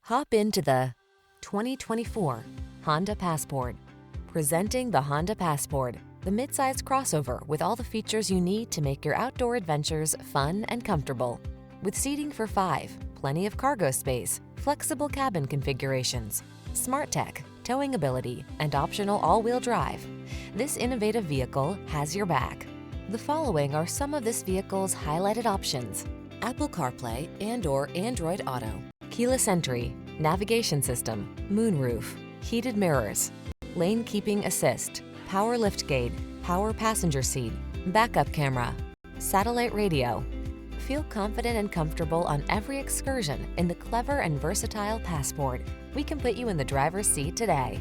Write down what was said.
Hop into the 2024 Honda Passport. Presenting the Honda Passport, the midsize crossover with all the features you need to make your outdoor adventures fun and comfortable. With seating for 5, plenty of cargo space, flexible cabin configurations, smart tech, towing ability, and optional all-wheel drive, this innovative vehicle has your back. The following are some of this vehicle's highlighted options: Apple CarPlay and/or Android Auto, keyless entry, navigation system, moonroof, heated mirrors, lane keeping assist, power liftgate, power passenger seat, backup camera, satellite radio. Feel confident and comfortable on every excursion in the clever and versatile Passport. We can put you in the driver's seat today.